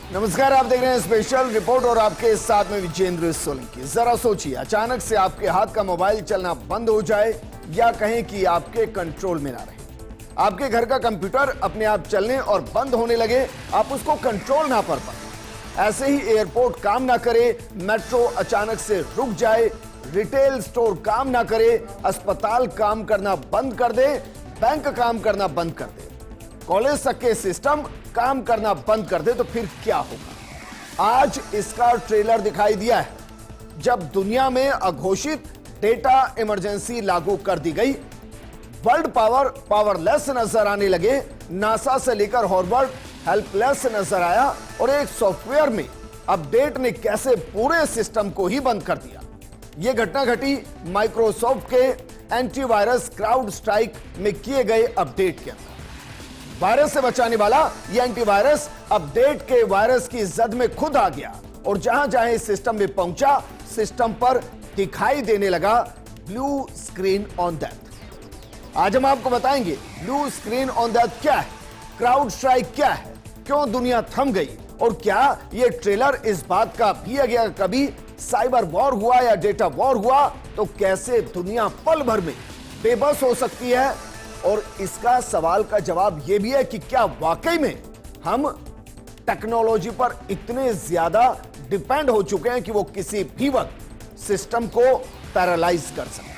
नमस्कार, आप देख रहे हैं स्पेशल रिपोर्ट और आपके साथ में विजेंद्र सोलंकी। जरा सोचिए, अचानक से आपके हाथ का मोबाइल चलना बंद हो जाए या कहें कि आपके कंट्रोल में ना रहे। आपके घर का कंप्यूटर अपने आप चलने और बंद होने लगे, आप उसको कंट्रोल ना कर पाए। ऐसे ही एयरपोर्ट काम ना करे, मेट्रो अचानक से रुक जाए, रिटेल स्टोर काम ना करे, अस्पताल काम करना बंद कर दे, बैंक काम करना बंद कर दे, कॉलेज तक के सिस्टम काम करना बंद कर दे, तो फिर क्या होगा? आज इसका ट्रेलर दिखाई दिया है। जब दुनिया में अघोषित डेटा इमरजेंसी लागू कर दी गई, वर्ल्ड पावरलेस नजर आने लगे, नासा से लेकर हार्वर्ड हेल्पलेस नजर आया और एक सॉफ्टवेयर में अपडेट ने कैसे पूरे सिस्टम को ही बंद कर दिया। यह घटना घटी माइक्रोसॉफ्ट के एंटीवायरस क्राउड स्ट्राइक में किए गए अपडेट के अंदर। वायरस से बचाने वाला यह एंटीवायरस अपडेट के वायरस की जद में खुद आ गया और जहां जहां इस सिस्टम में पहुंचा, सिस्टम पर दिखाई देने लगा ब्लू स्क्रीन ऑन डेथ। आज हम आपको बताएंगे ब्लू स्क्रीन ऑन डेथ क्या है, क्राउड स्ट्राइक क्या है, क्यों दुनिया थम गई और क्या यह ट्रेलर इस बात का भी अगर कभी साइबर वॉर हुआ या डेटा वॉर हुआ तो कैसे दुनिया पल भर में बेबस हो सकती है। और इसका सवाल का जवाब यह भी है कि क्या वाकई में हम टेक्नोलॉजी पर इतने ज्यादा डिपेंड हो चुके हैं कि वो किसी भी वक्त सिस्टम को पैरालाइज कर सकते हैं।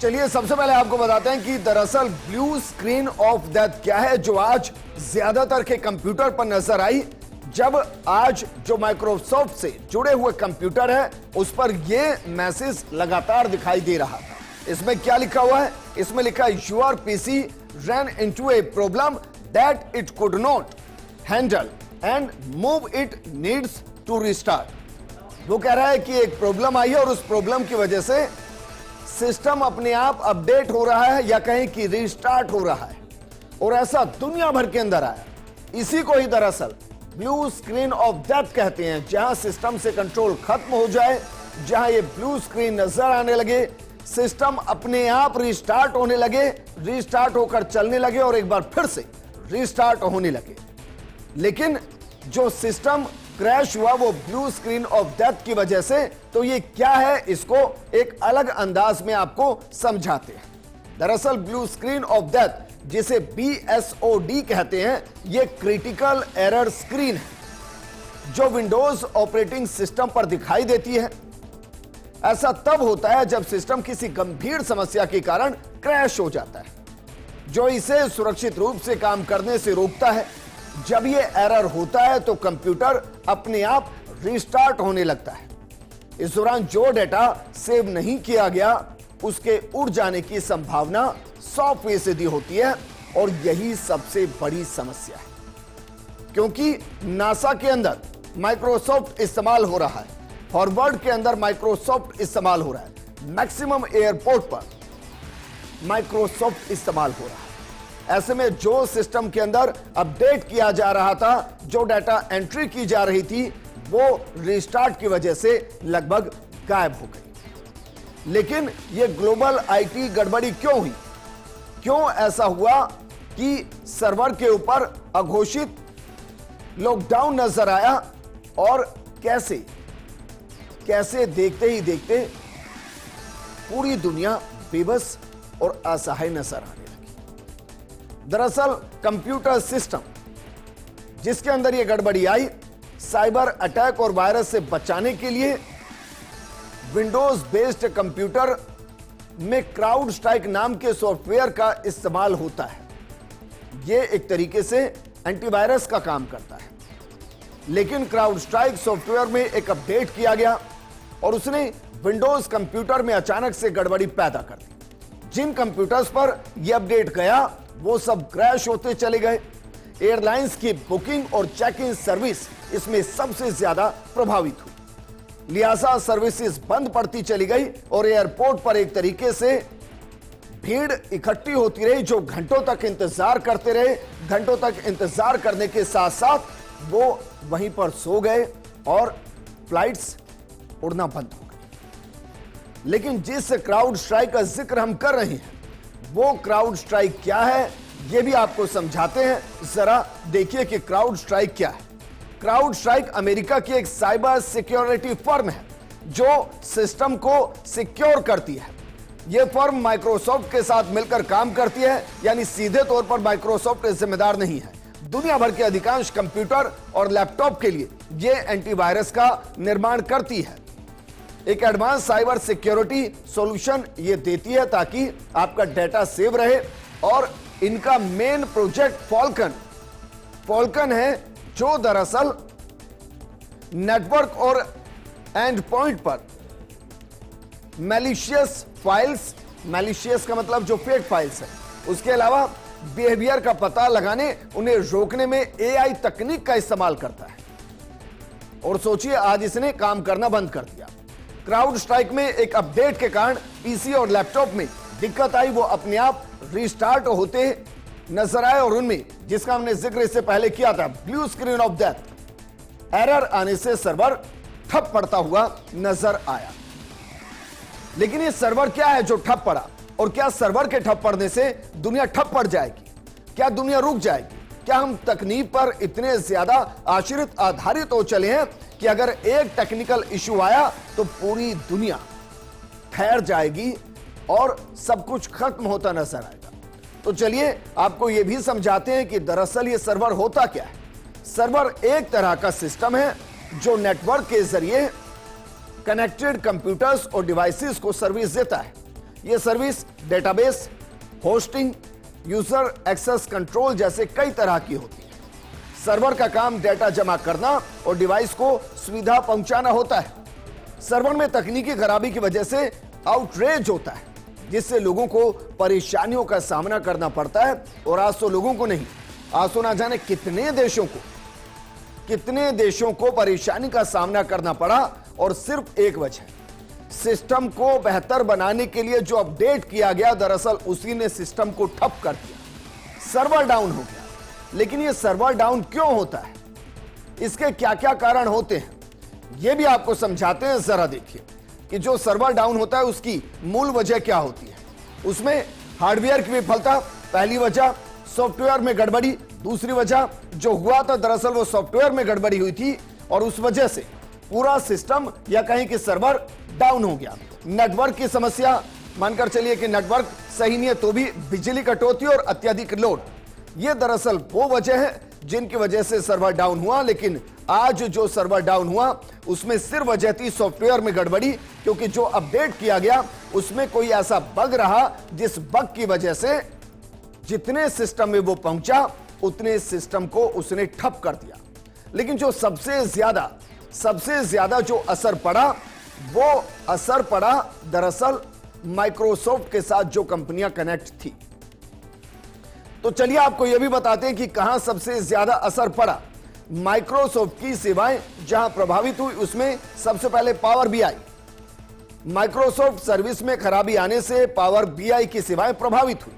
चलिए सबसे पहले आपको बताते हैं कि दरअसल ब्लू स्क्रीन ऑफ डेथ क्या है, जो आज ज्यादातर के कंप्यूटर पर नजर आई। जब आज जो माइक्रोसॉफ्ट से जुड़े हुए कंप्यूटर है उस पर यह मैसेज लगातार दिखाई दे रहा था। इसमें क्या लिखा हुआ है? इसमें लिखा है your PC run into a problem that it could not handle and move it needs to restart. वो कह रहा है कि एक प्रॉब्लम आई है और उस प्रॉब्लम की वजह से सिस्टम अपने आप अपडेट हो रहा है या कहें कि रिस्टार्ट हो रहा है, और ऐसा दुनिया भर के अंदर आया। इसी को ही दरअसल ब्लू स्क्रीन ऑफ डेथ कहते हैं, जहां सिस्टम से कंट्रोल खत्म हो जाए, जहां ये ब्लू स्क्रीन नजर आने लगे, सिस्टम अपने आप रिस्टार्ट होने लगे, रिस्टार्ट होकर चलने लगे और एक बार फिर से रिस्टार्ट होने लगे। लेकिन जो सिस्टम क्रैश हुआ वो ब्लू स्क्रीन ऑफ डेथ की वजह से। तो ये क्या है, इसको एक अलग अंदाज में आपको समझाते हैं। दरअसल ब्लू स्क्रीन ऑफ डेथ, जिसे BSOD कहते हैं, ये क्रिटिकल एरर स्क्रीन है जो विंडोज ऑपरेटिंग सिस्टम पर दिखाई देती है। ऐसा तब होता है जब सिस्टम किसी गंभीर समस्या के कारण क्रैश हो जाता है, जो इसे सुरक्षित रूप से काम करने से रोकता है। जब यह एरर होता है तो कंप्यूटर अपने आप रिस्टार्ट होने लगता है। इस दौरान जो डेटा सेव नहीं किया गया उसके उड़ जाने की संभावना 100% होती है, और यही सबसे बड़ी समस्या है। क्योंकि नासा के अंदर माइक्रोसॉफ्ट इस्तेमाल हो रहा है, हार्वर्ड के अंदर माइक्रोसॉफ्ट इस्तेमाल हो रहा है, मैक्सिमम एयरपोर्ट पर माइक्रोसॉफ्ट इस्तेमाल हो रहा है। ऐसे में जो सिस्टम के अंदर अपडेट किया जा रहा था, जो डाटा एंट्री की जा रही थी, वो रिस्टार्ट की वजह से लगभग गायब हो गई। लेकिन ये ग्लोबल आईटी गड़बड़ी क्यों हुई? क्यों ऐसा हुआ कि सर्वर के ऊपर अघोषित लॉकडाउन नजर आया और कैसे देखते ही देखते पूरी दुनिया बेबस और असहाय नजर आने लगी। दरअसल कंप्यूटर सिस्टम जिसके अंदर यह गड़बड़ी आई, साइबर अटैक और वायरस से बचाने के लिए विंडोज बेस्ड कंप्यूटर में क्राउड स्ट्राइक नाम के सॉफ्टवेयर का इस्तेमाल होता है। यह एक तरीके से एंटीवायरस का काम करता है। लेकिन क्राउड स्ट्राइक सॉफ्टवेयर में एक अपडेट किया गया और उसने विंडोज कंप्यूटर में अचानक से गड़बड़ी पैदा कर दी। जिन कंप्यूटर्स पर यह अपडेट गया वो सब क्रैश होते चले गए। एयरलाइंस की बुकिंग और चेक इन सर्विस इसमें सबसे ज्यादा प्रभावित हुई। लिहाजा सर्विसेज बंद पड़ती चली गई और एयरपोर्ट पर एक तरीके से भीड़ इकट्ठी होती रही, जो घंटों तक इंतजार करते रहे। घंटों तक इंतजार करने के साथ साथ वो वहीं पर सो गए और फ्लाइट्स उड़ना बंद हो गई। लेकिन जिस क्राउड स्ट्राइक का जिक्र हम कर रहे हैं, वो क्राउड स्ट्राइक क्या है, ये भी आपको समझाते हैं। जरा देखिए कि क्राउड स्ट्राइक क्या है। क्राउड स्ट्राइक अमेरिका की एक साइबर सिक्योरिटी फर्म है जो सिस्टम को सिक्योर करती है। यह फर्म माइक्रोसॉफ्ट के साथ मिलकर काम करती है, यानी सीधे तौर पर माइक्रोसॉफ्ट जिम्मेदार नहीं है। दुनिया भर के अधिकांश कंप्यूटर और लैपटॉप के लिए यह एंटीवायरस का निर्माण करती है। एक एडवांस साइबर सिक्योरिटी सॉल्यूशन ये देती है ताकि आपका डेटा सेव रहे। और इनका मेन प्रोजेक्ट फॉल्कन है, जो दरअसल नेटवर्क और एंड पॉइंट पर मैलिशियस फाइल्स, मैलिशियस का मतलब जो फेक फाइल्स है, उसके अलावा बिहेवियर का पता लगाने, उन्हें रोकने में एआई तकनीक का इस्तेमाल करता है। और सोचिए, आज इसने काम करना बंद कर दिया। क्राउड स्ट्राइक में एक अपडेट के कारण पीसी और लैपटॉप में दिक्कत आई, वो अपने आप रिस्टार्ट होते नजर आए और उनमें, जिसका हमने जिक्र इससे पहले किया था, blue screen of death error आने से सर्वर ठप पड़ता हुआ नजर आया। लेकिन ये सर्वर क्या है जो ठप पड़ा, और क्या सर्वर के ठप पड़ने से दुनिया ठप पड़ जाएगी? क्या दुनिया रुक जाएगी? क्या हम तकनीक पर इतने ज्यादा आधारित हो चले हैं कि अगर एक टेक्निकल इशू आया तो पूरी दुनिया ठहर जाएगी और सब कुछ खत्म होता नजर आएगा? तो चलिए आपको यह भी समझाते हैं कि दरअसल ये सर्वर होता क्या है। सर्वर एक तरह का सिस्टम है जो नेटवर्क के जरिए कनेक्टेड कंप्यूटर्स और डिवाइसेस को सर्विस देता है। यह service database, hosting, user access control जैसे कई तरह की होती है। सर्वर का काम डेटा जमा करना और डिवाइस को सुविधा पहुंचाना होता है। सर्वर में तकनीकी खराबी की वजह से आउटरेज होता है, जिससे लोगों को परेशानियों का सामना करना पड़ता है। और आज तो लोगों को नहीं, आज तो ना जाने कितने देशों को परेशानी का सामना करना पड़ा, और सिर्फ एक वजह, सिस्टम को बेहतर बनाने के लिए जो अपडेट किया गया, दरअसल उसी ने सिस्टम को ठप कर दिया, सर्वर डाउन हो गया। लेकिन यह सर्वर डाउन क्यों होता है, इसके क्या क्या कारण होते हैं, यह भी आपको समझाते हैं। जरा देखिए कि जो सर्वर डाउन होता है उसकी मूल वजह क्या होती है। उसमें हार्डवेयर की विफलता पहली वजह, सॉफ्टवेयर में गड़बड़ी दूसरी वजह। जो हुआ था दरअसल वो सॉफ्टवेयर में गड़बड़ी हुई थी और उस वजह से पूरा सिस्टम या कहीं कि सर्वर डाउन हो गया। नेटवर्क की समस्या, मानकर चलिए कि नेटवर्क सही नहीं है तो भी बिजली कटौती और अत्यधिक लोड, ये दरअसल वो वजह है जिनकी वजह से सर्वर डाउन हुआ। लेकिन आज जो सर्वर डाउन हुआ उसमें सिर्फ वजह थी सॉफ्टवेयर में गड़बड़ी, क्योंकि जो अपडेट किया गया उसमें कोई ऐसा बग रहा जिस बग की वजह से जितने सिस्टम में वो पहुंचा उतने सिस्टम को उसने ठप कर दिया। लेकिन जो सबसे ज्यादा जो असर पड़ा, वो असर पड़ा दरअसल माइक्रोसॉफ्ट के साथ जो कंपनियां कनेक्ट थी। तो चलिए आपको यह भी बताते हैं कि कहां सबसे ज्यादा असर पड़ा। माइक्रोसॉफ्ट की सेवाएं जहां प्रभावित हुई उसमें सबसे पहले पावर बीआई। माइक्रोसॉफ्ट सर्विस में खराबी आने से पावर बीआई की सेवाएं प्रभावित हुई।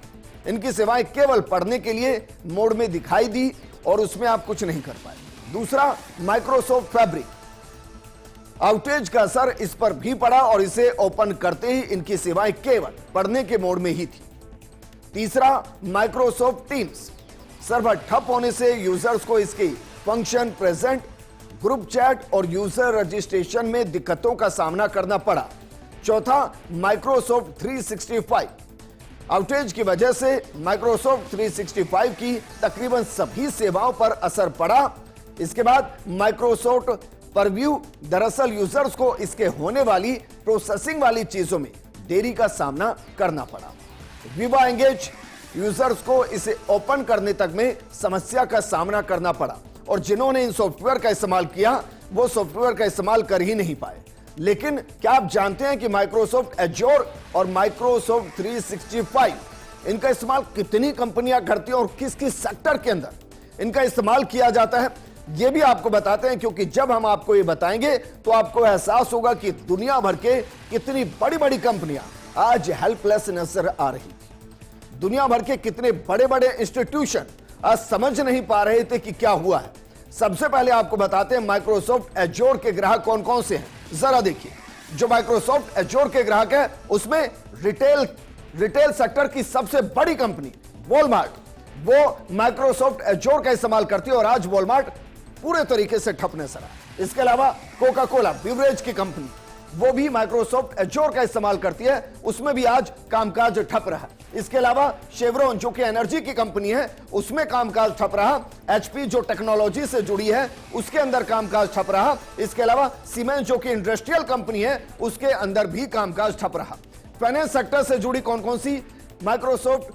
इनकी सेवाएं केवल पढ़ने के लिए मोड में दिखाई दी और उसमें आप कुछ नहीं कर पाए। दूसरा, माइक्रोसॉफ्ट फैब्रिक, आउटेज का असर इस पर भी पड़ा और इसे ओपन करते ही इनकी सेवाएं केवल पढ़ने के मोड में ही थी। तीसरा, माइक्रोसॉफ्ट टीम्स, सर्वर ठप होने से यूजर्स को इसकी फंक्शन, प्रेजेंट, ग्रुप चैट और यूजर रजिस्ट्रेशन में दिक्कतों का सामना करना पड़ा। चौथा, माइक्रोसॉफ्ट 365, आउटेज की वजह से माइक्रोसॉफ्ट 365 की तकरीबन सभी सेवाओं पर असर पड़ा। इसके बाद माइक्रोसॉफ्ट परव्यू, दरअसल यूजर्स को इसके होने वाली प्रोसेसिंग वाली चीजों में देरी का सामना करना पड़ा। विवा एंगेज, यूजर्स को इसे ओपन करने तक में समस्या का सामना करना पड़ा और जिन्होंने इन सॉफ्टवेयर का इस्तेमाल किया वो सॉफ्टवेयर का इस्तेमाल कर ही नहीं पाए। लेकिन क्या आप जानते हैं कि माइक्रोसॉफ्ट एज्योर और माइक्रोसॉफ्ट 365 इनका इस्तेमाल कितनी कंपनियां करती हैं और किस किस सेक्टर के अंदर इनका इस्तेमाल किया जाता है? ये भी आपको बताते हैं, क्योंकि जब हम आपको ये बताएंगे तो आपको एहसास होगा कि दुनिया भर के कितनी बड़ी बड़ी कंपनियां आज हेल्पलेस नजर आ रही। दुनिया भर के कितने बड़े बड़े इंस्टीट्यूशन आज समझ नहीं पा रहे थे कि क्या हुआ है। सबसे पहले आपको बताते हैं माइक्रोसॉफ्ट एज्योर के ग्राहक कौन कौन से हैं। जरा देखिए, जो माइक्रोसॉफ्ट एज्योर के ग्राहक है उसमें रिटेल सेक्टर की सबसे बड़ी कंपनी वॉलमार्ट, वो माइक्रोसॉफ्ट एज्योर का इस्तेमाल करती है और आज वॉलमार्ट पूरे तरीके से ठप नजर आया। इसके अलावा कोका कोला बिवरेज की कंपनी, वो भी माइक्रोसॉफ्ट एज्योर का इस्तेमाल करती है, उसमें भी आज कामकाज ठप रहा। इसके अलावा शेवरॉन जो कि एनर्जी की कंपनी है, उसमें कामकाज ठप रहा। एचपी जो टेक्नोलॉजी से जुड़ी है, उसके अंदर कामकाज ठप रहा। इसके अलावा सीमेंस जो कि इंडस्ट्रियल कंपनी है, उसके अंदर भी कामकाज ठप रहा। फाइनेंस सेक्टर से जुड़ी कौन कौन सी माइक्रोसॉफ्ट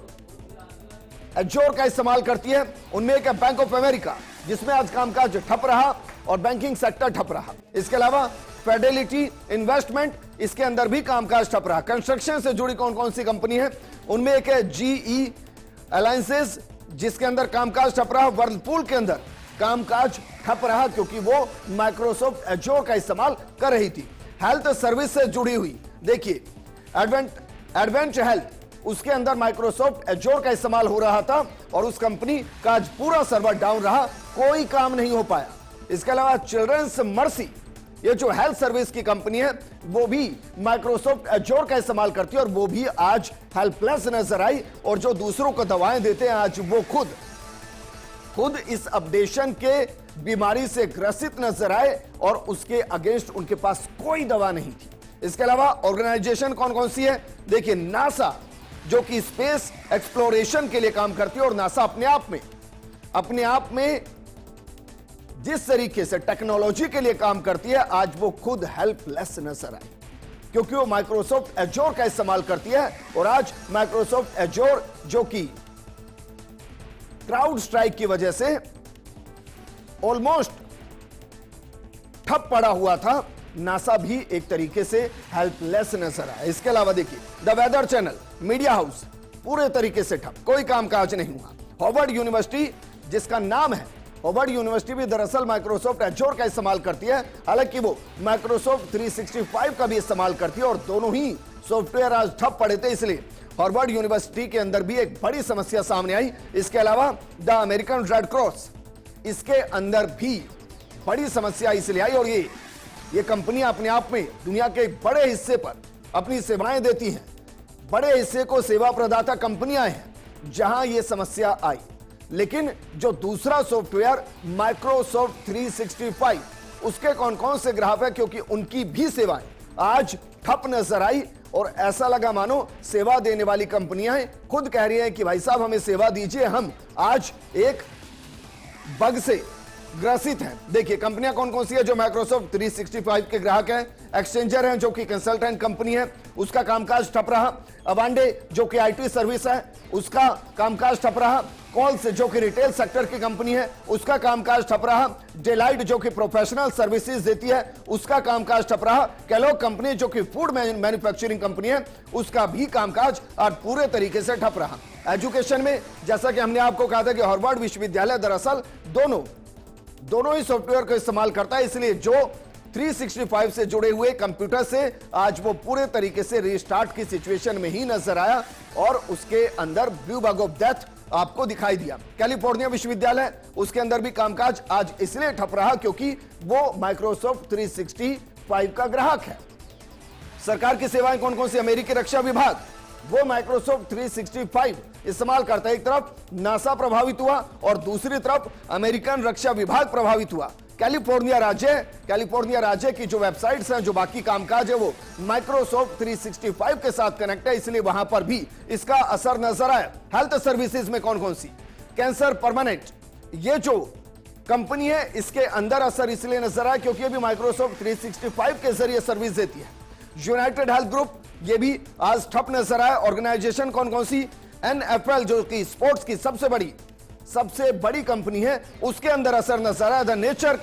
एज्योर का इस्तेमाल करती है, उनमें एक है बैंक ऑफ अमेरिका, जिसमें आज कामकाज ठप रहा और बैंकिंग सेक्टर ठप रहा। इसके अलावा फेडेलिटी इन्वेस्टमेंट, इसके अंदर भी कामकाज ठप रहा। कंस्ट्रक्शन से जुड़ी कौन कौन सी कंपनी है, उनमें एक है जीई अलायंसेस, जिसके अंदर कामकाज ठप रहा। वर्लपूल के अंदर कामकाज ठप रहा क्योंकि वो माइक्रोसॉफ्ट एज्योर का इस्तेमाल कर रही थी। हेल्थ सर्विस से जुड़ी हुई देखिए एडवेंट हेल्थ, उसके अंदर माइक्रोसॉफ्ट एज्योर का इस्तेमाल हो रहा था और उस कंपनी का आज पूरा सर्वर डाउन रहा, कोई काम नहीं हो पाया। इसके अलावा चिल्ड्रंस मर्सी, ये जो हेल्थ सर्विस की कंपनी है, वो भी माइक्रोसॉफ्ट एज्योर का इस्तेमाल करती है और वो भी आज हेल्पलेस नजर आई। और जो दूसरों को दवाएं देते हैं, आज वो खुद इस अपडेशन के बीमारी से ग्रसित नजर आए और उसके अगेंस्ट उनके पास कोई दवा नहीं थी। इसके अलावा ऑर्गेनाइजेशन कौन कौन सी है, देखिए नासा जो कि स्पेस एक्सप्लोरेशन के लिए काम करती है और नासा अपने आप में जिस तरीके से टेक्नोलॉजी के लिए काम करती है, आज वो खुद हेल्पलेस नजर आई क्योंकि वो माइक्रोसॉफ्ट एज्योर का इस्तेमाल करती है। और आज माइक्रोसॉफ्ट एज्योर जो कि क्राउड स्ट्राइक की वजह से ऑलमोस्ट ठप पड़ा हुआ था, नासा भी एक तरीके से हेल्पलेस नजर आया। इसके अलावा देखिए the Weather Channel, media house पूरे तरीके से ठप, कोई कामकाज नहीं हुआ। हार्वर्ड यूनिवर्सिटी जिसका नाम है, हार्वर्ड यूनिवर्सिटी भी दरअसल माइक्रोसॉफ्ट एज्योर का इस्तेमाल करती है, हालांकि वो माइक्रोसॉफ्ट 365 का भी इस्तेमाल करती है और दोनों ही सॉफ्टवेयर आज ठप पड़े थे, इसलिए हार्वर्ड यूनिवर्सिटी के अंदर भी एक बड़ी समस्या सामने आई। इसके अलावा द अमेरिकन रेड क्रॉस, इसके अंदर भी बड़ी समस्या इसलिए आई और ये कंपनी अपने आप में दुनिया के एक बड़े हिस्से पर अपनी सेवाएं देती हैं, बड़े हिस्से को सेवा प्रदाता कंपनियां हैं जहां यह समस्या आई। लेकिन जो दूसरा सॉफ्टवेयर माइक्रोसॉफ्ट 365, उसके कौन कौन से ग्राहक है, क्योंकि उनकी भी सेवाएं आज ठप नजर आई और ऐसा लगा मानो सेवा देने वाली कंपनियां खुद कह रही हैं कि भाई साहब हमें सेवा दीजिए, हम आज एक बग से ग्रसित हैं। देखिए कंपनियां कौन कौन सी है जो माइक्रोसॉफ्ट 365 के ग्राहक हैं। एक्सचेंजर है जो कि कंसल्टेंट कंपनी है, उसका कामकाज ठप रहा। अवांडे जो कि आईटी सर्विस है, उसका कामकाज ठप रहा। कॉल्स जो कि रिटेल सेक्टर की कंपनी है, उसका कामकाज ठप रहा। डेलाइट जो कि प्रोफेशनल सर्विसेज देती है, उसका कामकाज ठप रहा। केलॉग कंपनी जो कि फूड मैन्युफैक्चरिंग कंपनी है, उसका भी कामकाज आज पूरे तरीके से ठप रहा। एजुकेशन में जैसा कि हमने आपको कहा था कि हार्वर्ड विश्वविद्यालय दरअसल दोनों ही सॉफ्टवेयर का इस्तेमाल करता है, इसलिए जो 365 से जुड़े हुए कंप्यूटर से आज वो पूरे तरीके से रीस्टार्ट की सिचुएशन में ही नजर आया और उसके अंदर ब्लू बग ऑफ डेथ आपको दिखाई दिया। कैलिफोर्निया विश्वविद्यालय, उसके अंदर भी कामकाज आज इसलिए ठप रहा क्योंकि वो माइक्रोसॉफ्ट 365 का ग्राहक है। सरकार की सेवाएं कौन कौन सी, अमेरिकी रक्षा विभाग, वो माइक्रोसॉफ्ट 365 इस्तेमाल करता है। एक तरफ नासा प्रभावित हुआ और दूसरी तरफ अमेरिकन रक्षा विभाग प्रभावित हुआ। कैलिफोर्निया राज्य की जो वेबसाइट्स हैं, जो बाकी कामकाज है, वो माइक्रोसॉफ्ट 365 के साथ कनेक्ट है, इसलिए वहां पर भी इसका असर नजर आया। हेल्थ सर्विसेज में कौन कौन सी, कैंसर परमानेंट, ये जो कंपनी है, इसके अंदर असर इसलिए नजर आया क्योंकि अभी माइक्रोसॉफ्ट 365 के जरिए सर्विस देती है। यूनाइटेड हेल्थ ग्रुप, ये भी आज ठप नजर आया। ऑर्गेनाइजेशन कौन कौन सी, NFL जो कि स्पोर्ट्स की सबसे बड़ी कंपनी है, उसके अंदर असर नजर आया। द नेचर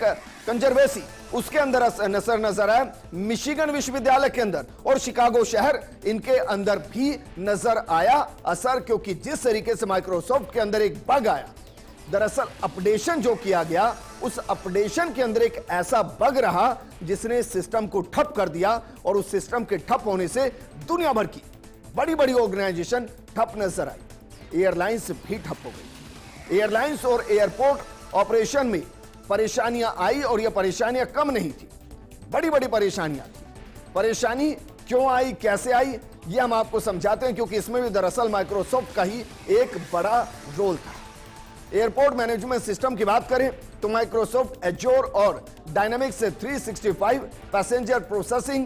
कंजर्वेसी, उसके अंदर असर नजर आया। मिशिगन विश्वविद्यालय के अंदर और शिकागो शहर, इनके अंदर भी नजर आया असर, क्योंकि जिस तरीके से माइक्रोसॉफ्ट के अंदर एक बग आया, दरअसल अपडेशन जो किया गया, उस अपडेशन के अंदर एक ऐसा बग रहा जिसने सिस्टम को ठप कर दिया और उस सिस्टम के ठप होने से दुनिया भर की बड़ी बड़ी ऑर्गेनाइजेशन ठप नजर आई। एयरलाइंस भी ठप हो गई। एयरलाइंस और एयरपोर्ट ऑपरेशन में परेशानियां आई और यह परेशानियां कम नहीं थी, बड़ी बड़ी परेशानियां थी। परेशानी क्यों आई, कैसे आई, यह हम आपको समझाते हैं, क्योंकि इसमें भी दरअसल माइक्रोसॉफ्ट का ही एक बड़ा रोल था। एयरपोर्ट मैनेजमेंट सिस्टम की बात करें तो माइक्रोसॉफ्ट एज्योर और dynamics 365 passenger processing,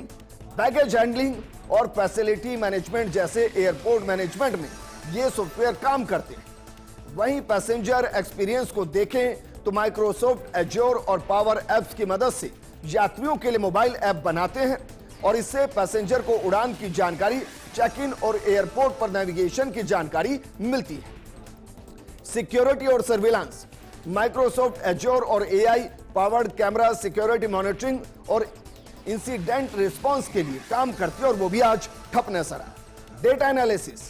baggage handling और फैसिलिटी मैनेजमेंट जैसे एयरपोर्ट मैनेजमेंट में ये सॉफ्टवेयर काम करते हैं। वहीं पैसेंजर एक्सपीरियंस को देखें तो माइक्रोसॉफ्ट एज्योर और पावर एप्स की मदद से यात्रियों के लिए मोबाइल ऐप बनाते हैं और इससे पैसेंजर को उड़ान की जानकारी, चेक इन और एयरपोर्ट पर नेविगेशन की जानकारी मिलती है। सिक्योरिटी और सर्विलांस, माइक्रोसॉफ्ट एज्योर और AI powered camera security monitoring और इंसिडेंट रिस्पांस के लिए काम करती है और वो भी आज ठप नजर आया। डेटा एनालिसिस,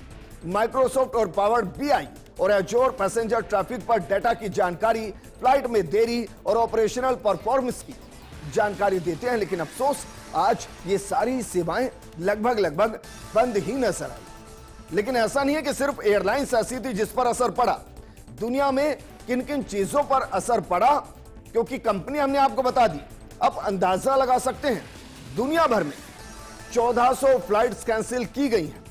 माइक्रोसॉफ्ट और पावर्ड बीआई और एज्योर पैसेंजर ट्रैफिक पर डेटा की जानकारी, फ्लाइट में देरी और ऑपरेशनल परफॉर्मेंस की जानकारी देते हैं। लेकिन अफसोस आज ये सारी सेवाएं लगभग बंद ही नजर आई। लेकिन ऐसा नहीं है कि सिर्फ एयरलाइंस ऐसी थी जिस पर असर पड़ा। दुनिया में किन किन चीजों पर असर पड़ा, क्योंकि कंपनी हमने आपको बता दी। अब अंदाजा लगा सकते हैं, दुनिया भर में 1400 फ्लाइट्स कैंसिल की गई हैं।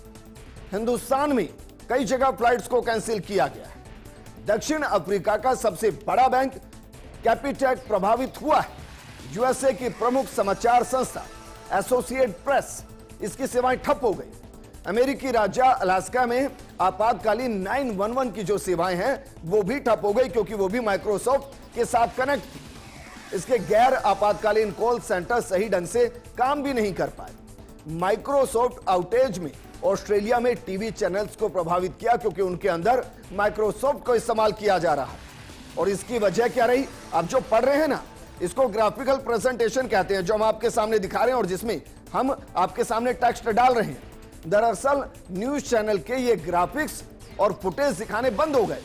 हिंदुस्तान में कई जगह फ्लाइट्स को कैंसिल किया गया है। दक्षिण अफ्रीका का सबसे बड़ा बैंक कैपिटैक प्रभावित हुआ है। यूएसए की प्रमुख समाचार संस्था एसोसिएट प्रेस, इसकी सेवाएं ठप हो गई। अमेरिकी राज्य अलास्का में आपातकालीन 911 की जो सेवाएं हैं वो भी ठप हो गई, क्योंकि वो भी माइक्रोसॉफ्ट के साथ कनेक्ट थी। इसके गैर आपातकालीन कॉल सेंटर सही ढंग से काम भी नहीं कर पाए। माइक्रोसॉफ्ट आउटेज में ऑस्ट्रेलिया में टीवी चैनल्स को प्रभावित किया, क्योंकि उनके अंदर माइक्रोसॉफ्ट को इस्तेमाल किया जा रहा है। और इसकी वजह क्या रही, आप जो पढ़ रहे हैं ना, इसको ग्राफिकल प्रेजेंटेशन कहते हैं, जो हम आपके सामने दिखा रहे हैं और जिसमें हम आपके सामने टेक्स्ट डाल रहे हैं। दरअसल न्यूज चैनल के ये ग्राफिक्स और फुटेज दिखाने बंद हो गए,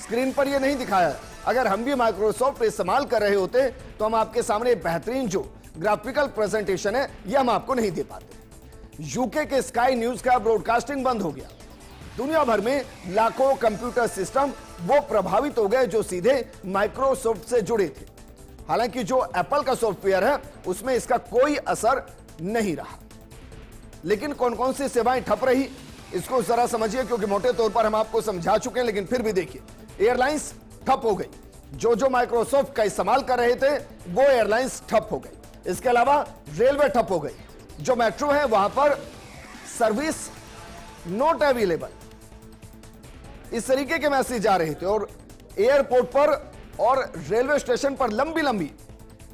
स्क्रीन पर ये नहीं दिखाया। अगर हम भी माइक्रोसॉफ्ट इस्तेमाल कर रहे होते तो हम आपके सामने बेहतरीन जो ग्राफिकल प्रेजेंटेशन है ये हम आपको नहीं दे पाते। यूके के स्काई न्यूज का ब्रॉडकास्टिंग बंद हो गया। दुनिया भर में लाखों कंप्यूटर सिस्टम वो प्रभावित हो गए जो सीधे माइक्रोसॉफ्ट से जुड़े थे। हालांकि जो एप्पल का सॉफ्टवेयर है उसमें इसका कोई असर नहीं रहा। लेकिन कौन कौन सी सेवाएं ठप रही, इसको जरा समझिए, क्योंकि मोटे तौर पर हम आपको समझा चुके हैं, लेकिन फिर भी देखिए। एयरलाइंस ठप हो गई, जो माइक्रोसॉफ्ट का इस्तेमाल कर रहे थे वो एयरलाइंस ठप हो गई। इसके अलावा रेलवे ठप हो गई, जो मेट्रो है वहां पर सर्विस नॉट अवेलेबल, इस तरीके के मैसेज आ रहे थे। और एयरपोर्ट पर और रेलवे स्टेशन पर लंबी लंबी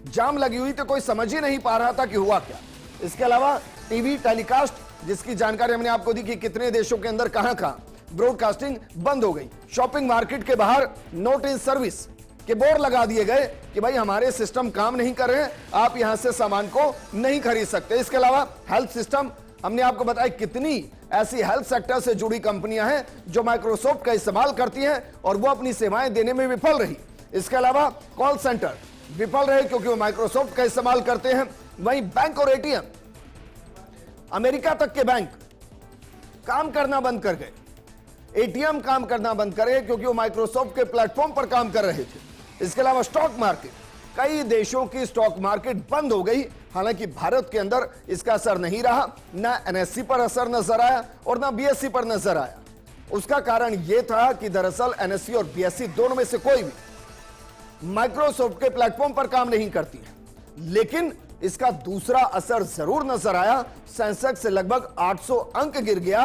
जाम लगी हुई थी, कोई समझ ही नहीं पा रहा था कि हुआ क्या। इसके अलावा टीवी टेलीकास्ट, जिसकी जानकारी हमने आपको दी कि कितने देशों के अंदर कहां कहां ब्रॉडकास्टिंग बंद हो गई। शॉपिंग मार्केट के बाहर नोट इन सर्विस के बोर्ड लगा दिए गए कि भाई हमारे सिस्टम काम नहीं कर रहे हैं, आप यहां से सामान को नहीं खरीद सकते। इसके अलावा हेल्थ सिस्टम, हमने आपको बताया कितनी ऐसी हेल्थ सेक्टर से जुड़ी कंपनियां हैं जो माइक्रोसॉफ्ट का इस्तेमाल करती हैं और वो अपनी सेवाएं देने में विफल रही। इसके अलावा कॉल सेंटर विफल रहे क्योंकि वो माइक्रोसॉफ्ट का इस्तेमाल करते हैं। वहीं बैंक और एटीएम, अमेरिका तक के बैंक काम करना बंद कर गए, एटीएम काम करना बंद कर गए क्योंकि वो माइक्रोसॉफ्ट के प्लेटफॉर्म पर काम कर रहे थे। इसके अलावा स्टॉक मार्केट, कई देशों की स्टॉक मार्केट बंद हो गई। हालांकि भारत के अंदर इसका असर नहीं रहा, ना एनएससी पर असर नजर आया और ना बीएससी पर नजर आया। उसका कारण यह था कि दरअसल एनएससी और बीएससी दोनों में से कोई भी माइक्रोसॉफ्ट के प्लेटफॉर्म पर काम नहीं करती है। लेकिन इसका दूसरा असर जरूर नजर आया। सेंसेक्स लगभग 800 अंक गिर गया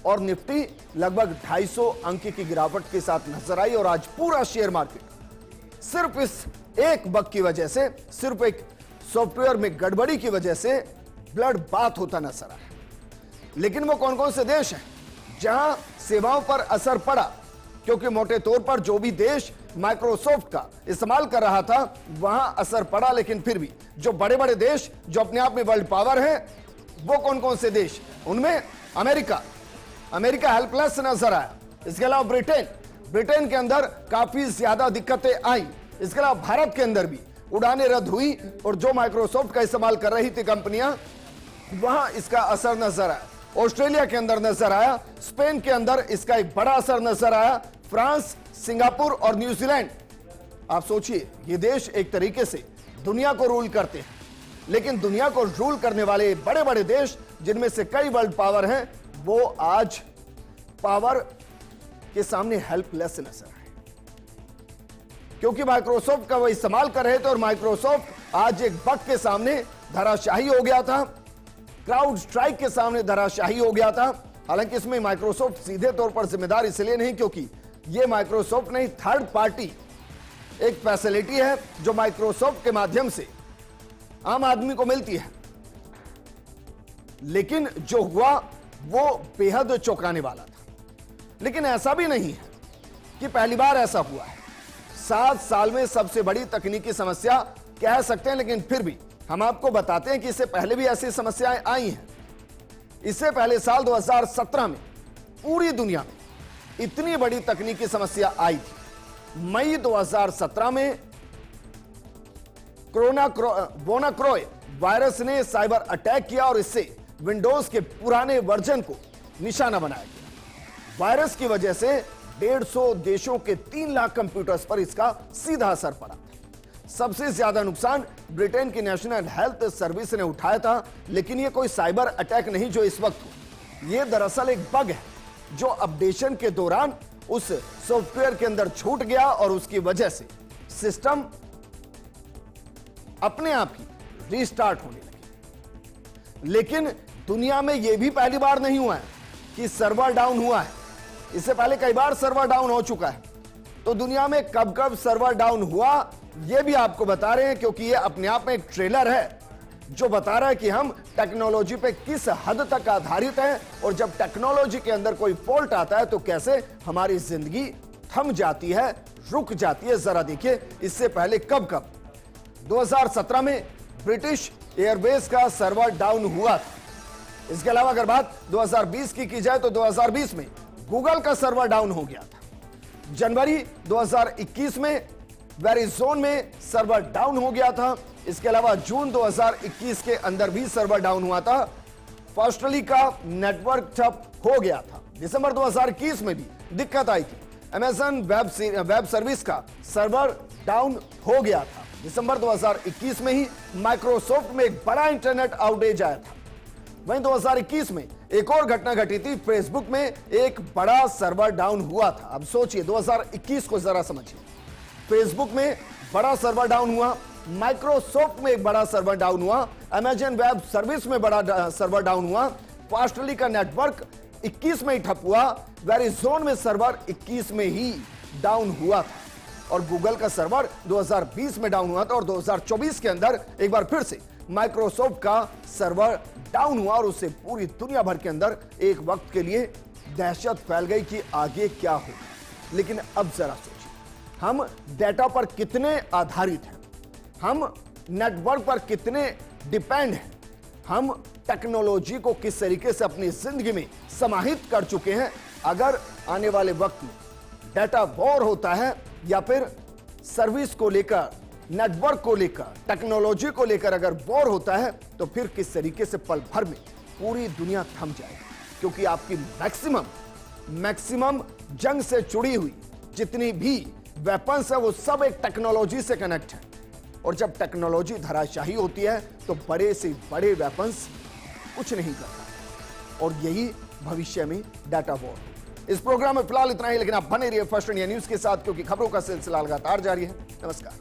और निफ्टी लगभग 250 अंक की गिरावट के साथ नजर आई। और आज पूरा शेयर मार्केट सिर्फ इस एक बग की वजह से, सिर्फ एक सॉफ्टवेयर में गड़बड़ी की वजह से ब्लड बात होता नजर आया। लेकिन वो कौन कौन से देश हैं जहां सेवाओं पर असर पड़ा? क्योंकि मोटे तौर पर जो भी देश माइक्रोसॉफ्ट का इस्तेमाल कर रहा था वहां असर पड़ा, लेकिन फिर भी जो बड़े बड़े देश जो अपने आप में वर्ल्ड पावर है वो कौन कौन से देश? उनमें अमेरिका हेल्पलेस नजर आया। इसके अलावा ब्रिटेन के अंदर काफी ज्यादा दिक्कतें आई। इसके अलावा भारत के अंदर भी उड़ानें रद्द हुई और जो माइक्रोसॉफ्ट का इस्तेमाल कर रही थी कंपनियां, वहां इसका असर नजर आया। ऑस्ट्रेलिया के अंदर नजर आया, स्पेन के अंदर इसका एक बड़ा असर नजर आया, फ्रांस, सिंगापुर और न्यूजीलैंड। आप सोचिए, ये देश एक तरीके से दुनिया को रूल करते हैं, लेकिन दुनिया को रूल करने वाले बड़े बड़े देश जिनमें से कई वर्ल्ड पावर हैं, वो आज पावर के सामने हेल्पलेस नजर आए, क्योंकि माइक्रोसॉफ्ट का वो इस्तेमाल कर रहे थे और माइक्रोसॉफ्ट आज एक बग के सामने धराशायी हो गया था, क्राउड स्ट्राइक के सामने धराशायी हो गया था। हालांकि इसमें माइक्रोसॉफ्ट सीधे तौर पर जिम्मेदार इसलिए नहीं, क्योंकि ये माइक्रोसॉफ्ट नहीं, थर्ड पार्टी एक फैसिलिटी है जो माइक्रोसॉफ्ट के माध्यम से आम आदमी को मिलती है। लेकिन जो हुआ वो बेहद चौंकाने वाला था। लेकिन ऐसा भी नहीं है कि पहली बार ऐसा हुआ है। 7 साल में सबसे बड़ी तकनीकी समस्या कह सकते हैं, लेकिन फिर भी हम आपको बताते हैं कि इससे पहले भी ऐसी समस्याएं आई हैं। इससे पहले साल 2017 में पूरी दुनिया में इतनी बड़ी तकनीकी समस्या आई थी। मई 2017 में WannaCry वायरस ने साइबर अटैक किया और इससे विंडोज के पुराने वर्जन को निशाना बनाया गया। वायरस की वजह से 150 देशों के 3 लाख कंप्यूटर्स पर इसका सीधा असर पड़ा। सबसे ज्यादा नुकसान ब्रिटेन की नेशनल हेल्थ सर्विस ने उठाया था। लेकिन यह कोई साइबर अटैक नहीं जो इस वक्त हो, यह दरअसल एक बग है जो अपडेशन के दौरान उस सॉफ्टवेयर के अंदर छूट गया और उसकी वजह से सिस्टम अपने आप ही रीस्टार्ट होने लगे। लेकिन दुनिया में यह भी पहली बार नहीं हुआ है कि सर्वर डाउन हुआ है। इससे पहले कई बार सर्वर डाउन हो चुका है। तो दुनिया में कब कब सर्वर डाउन हुआ यह भी आपको बता रहे हैं, क्योंकि यह अपने आप में एक ट्रेलर है जो बता रहा है कि हम टेक्नोलॉजी पे किस हद तक आधारित हैं और जब टेक्नोलॉजी के अंदर कोई फॉल्ट आता है तो कैसे हमारी जिंदगी थम जाती है, रुक जाती है। जरा देखिए, इससे पहले कब कब 2017 में ब्रिटिश एयरबेस का सर्वर डाउन हुआ था। इसके अलावा अगर बात 2020 की जाए तो 2020 में गूगल का सर्वर डाउन हो गया था। जनवरी 2021 में वेरिजोन में सर्वर डाउन हो गया था। इसके अलावा जून 2021 के अंदर भी सर्वर डाउन हुआ था। फर्स्टली का नेटवर्क ठप हो गया था। दिसंबर 2021 में भी दिक्कत आई थी। अमेज़न वेब सर्विस का सर्वर डाउन हो गया था। दिसंबर 2021 में ही माइक्रोसॉफ्ट में एक बड़ा इंटरनेट आउटेज आया था। वहीं 2021 में एक और घटना घटी थी, फेसबुक में एक बड़ा सर्वर डाउन हुआ था। अब सोचिए, 2021 को जरा समझिए। फेसबुक में बड़ा सर्वर डाउन हुआ, माइक्रोसॉफ्ट में एक बड़ा सर्वर डाउन हुआ, अमेज़न वेब सर्विस में बड़ा सर्वर डाउन हुआ, फास्टली का नेटवर्क 21 में ही ठप हुआ, वेरिजोन में सर्वर 21 में ही डाउन हुआ था और गूगल का सर्वर 2020 में डाउन हुआ था और 2024 के अंदर एक बार फिर से माइक्रोसॉफ्ट का सर्वर डाउन हुआ और उससे पूरी दुनिया भर के अंदर एक वक्त के लिए दहशत फैल गई कि आगे क्या होगा। लेकिन अब जरा सोचिए, हम डेटा पर कितने आधारित हैं, हम नेटवर्क पर कितने डिपेंड हैं, हम टेक्नोलॉजी को किस तरीके से अपनी जिंदगी में समाहित कर चुके हैं। अगर आने वाले वक्त में डेटा वॉर होता है या फिर सर्विस को लेकर, नेटवर्क को लेकर, टेक्नोलॉजी को लेकर अगर वॉर होता है तो फिर किस तरीके से पल भर में पूरी दुनिया थम जाएगी। क्योंकि आपकी मैक्सिमम जंग से जुड़ी हुई जितनी भी वेपन्स है वो सब एक टेक्नोलॉजी से कनेक्ट है और जब टेक्नोलॉजी धराशायी होती है तो बड़े से बड़े वेपन्स कुछ नहीं करता और यही भविष्य में डाटा वॉर। इस प्रोग्राम में फिलहाल इतना ही, लेकिन आप बने रहिए फर्स्ट इंडिया न्यूज के साथ क्योंकि खबरों का सिलसिला लगातार जारी है। नमस्कार।